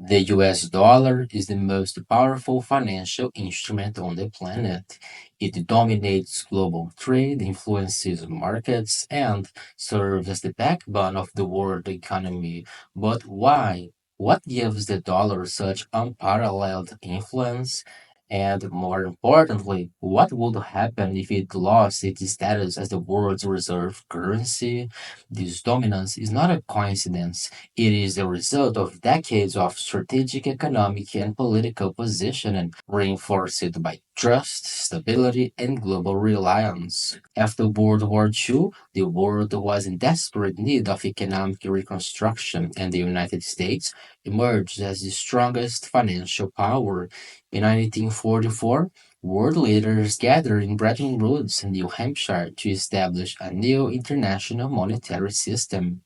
The US dollar is the most powerful financial instrument on the planet. It dominates global trade, influences markets, and serves as the backbone of the world economy. But why? What gives the dollar such unparalleled influence? And more importantly, what would happen if it lost its status as the world's reserve currency? This dominance is not a coincidence. It is the result of decades of strategic economic and political positioning, reinforced by trust, stability, and global reliance. After World War II, the world was in desperate need of economic reconstruction, and the United States emerged as the strongest financial power. In 1944, world leaders gathered in Bretton Woods, New Hampshire, to establish a new international monetary system.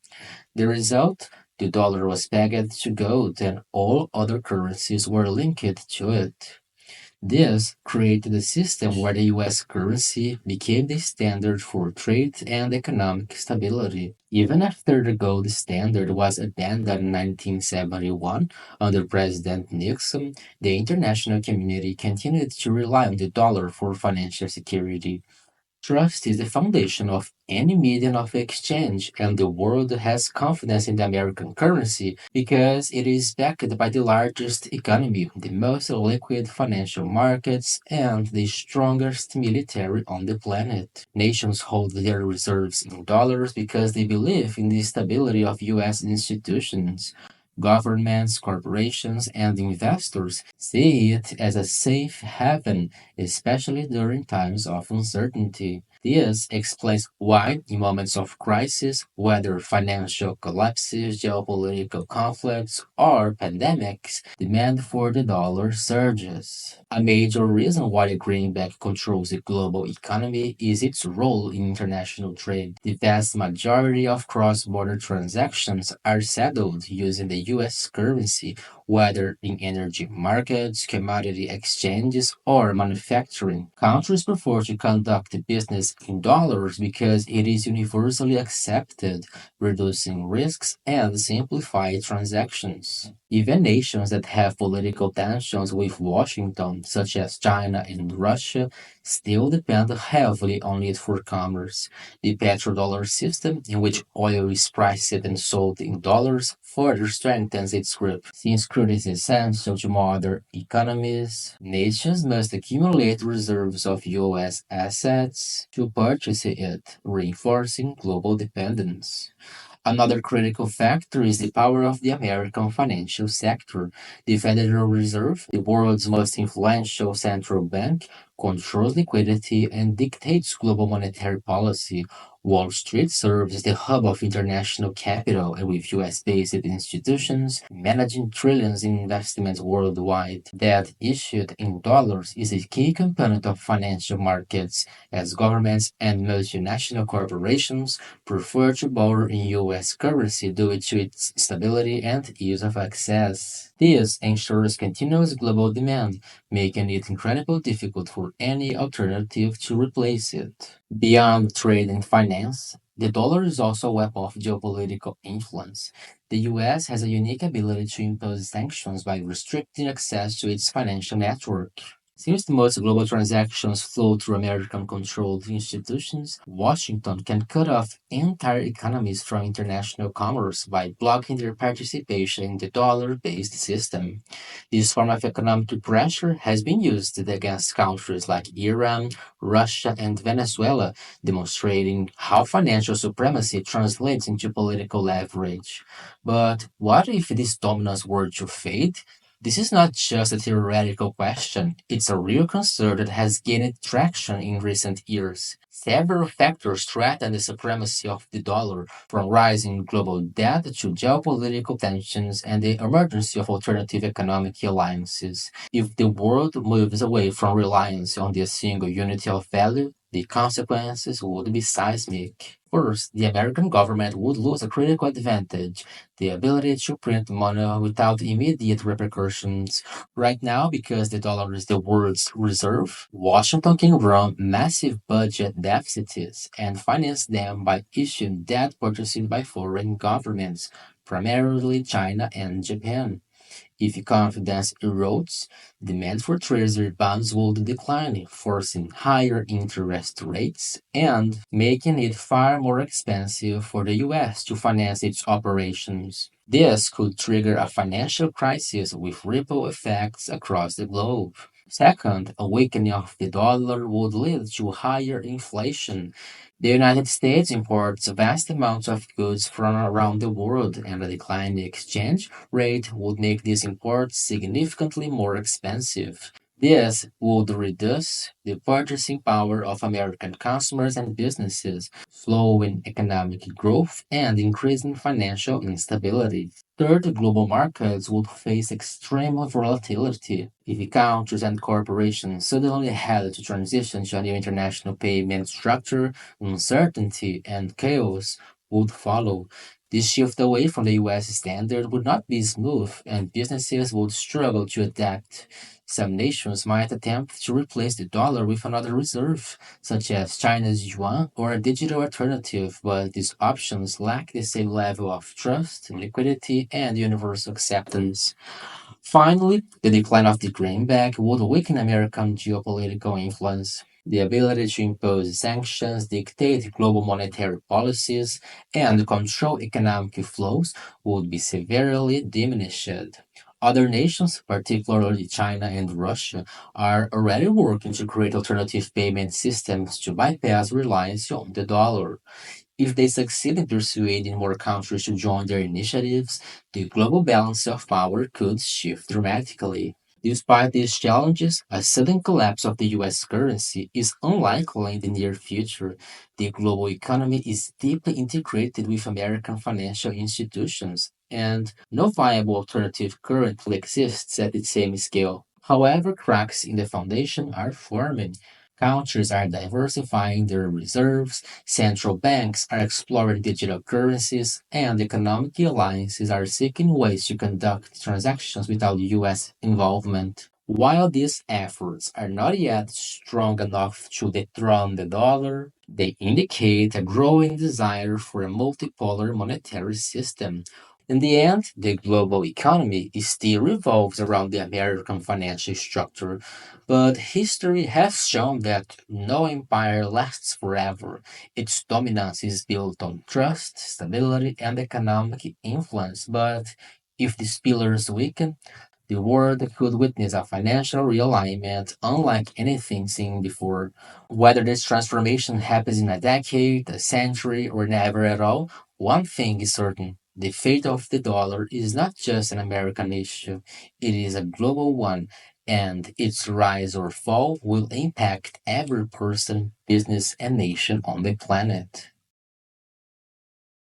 The result? The dollar was pegged to gold and all other currencies were linked to it. This created a system where the US currency became the standard for trade and economic stability. Even after the gold standard was abandoned in 1971 under President Nixon, the international community continued to rely on the dollar for financial security. Trust is the foundation of any medium of exchange, and the world has confidence in the American currency because it is backed by the largest economy, the most liquid financial markets, and the strongest military on the planet. Nations hold their reserves in dollars because they believe in the stability of U.S. institutions. Governments, corporations, and investors see it as a safe haven, especially during times of uncertainty. This explains why, in moments of crisis, whether financial collapses, geopolitical conflicts, or pandemics, demand for the dollar surges. A major reason why the greenback controls the global economy is its role in international trade. The vast majority of cross-border transactions are settled using the US currency, whether in energy markets, commodity exchanges, or manufacturing. Countries prefer to conduct business in dollars because it is universally accepted, reducing risks and simplifying transactions. Even nations that have political tensions with Washington, such as China and Russia, still depend heavily on it for commerce. The petrodollar system, in which oil is priced and sold in dollars, further strengthens its grip. Since crude is essential to modern economies, nations must accumulate reserves of US assets to purchase it, reinforcing global dependence. Another critical factor is the power of the American financial sector. The Federal Reserve, the world's most influential central bank, controls liquidity and dictates global monetary policy. Wall Street serves as the hub of international capital, and with US based institutions managing trillions in investments worldwide. Debt issued in dollars is a key component of financial markets, as governments and multinational corporations prefer to borrow in US currency due to its stability and ease of access. This ensures continuous global demand, making it incredibly difficult for any alternative to replace it. Beyond trade and finance, the dollar is also a weapon of geopolitical influence. The US has a unique ability to impose sanctions by restricting access to its financial network. Since most global transactions flow through American controlled institutions, Washington can cut off entire economies from international commerce by blocking their participation in the dollar based system. This form of economic pressure has been used against countries like Iran, Russia, and Venezuela, demonstrating how financial supremacy translates into political leverage. But what if this dominance were to fade? This is not just a theoretical question, it's a real concern that has gained traction in recent years. Several factors threaten the supremacy of the dollar, from rising global debt to geopolitical tensions and the emergence of alternative economic alliances. If the world moves away from reliance on the single unity of value, the consequences would be seismic. First, the American government would lose a critical advantage, the ability to print money without immediate repercussions. Right now, because the dollar is the world's reserve, Washington can run massive budget deficits and finance them by issuing debt purchased by foreign governments, primarily China and Japan. If confidence erodes, demand for treasury bonds will decline, forcing higher interest rates and making it far more expensive for the US to finance its operations. This could trigger a financial crisis with ripple effects across the globe. Second, a weakening of the dollar would lead to higher inflation. The United States imports vast amounts of goods from around the world, and a decline in the exchange rate would make these imports significantly more expensive. This would reduce the purchasing power of American consumers and businesses, slowing economic growth and increasing financial instability. Third, global markets would face extreme volatility if countries and corporations suddenly had to transition to a new international payment structure. Uncertainty and chaos would follow. This shift away from the US standard would not be smooth, and businesses would struggle to adapt. Some nations might attempt to replace the dollar with another reserve, such as China's yuan or a digital alternative, but these options lack the same level of trust, liquidity, and universal acceptance. Finally, the decline of the greenback would weaken American geopolitical influence. The ability to impose sanctions, dictate global monetary policies, and control economic flows would be severely diminished. Other nations, particularly China and Russia, are already working to create alternative payment systems to bypass reliance on the dollar. If they succeed in persuading more countries to join their initiatives, the global balance of power could shift dramatically. Despite these challenges, a sudden collapse of the US currency is unlikely in the near future. The global economy is deeply integrated with American financial institutions, and no viable alternative currently exists at the same scale. However, cracks in the foundation are forming. Countries are diversifying their reserves, central banks are exploring digital currencies, and economic alliances are seeking ways to conduct transactions without US involvement. While these efforts are not yet strong enough to dethrone the dollar, they indicate a growing desire for a multipolar monetary system. In the end, the global economy still revolves around the American financial structure, but history has shown that no empire lasts forever. Its dominance is built on trust, stability, and economic influence. But if these pillars weaken, the world could witness a financial realignment unlike anything seen before. Whether this transformation happens in a decade, a century, or never at all, one thing is certain. The fate of the dollar is not just an American issue, it is a global one, and its rise or fall will impact every person, business, and nation on the planet.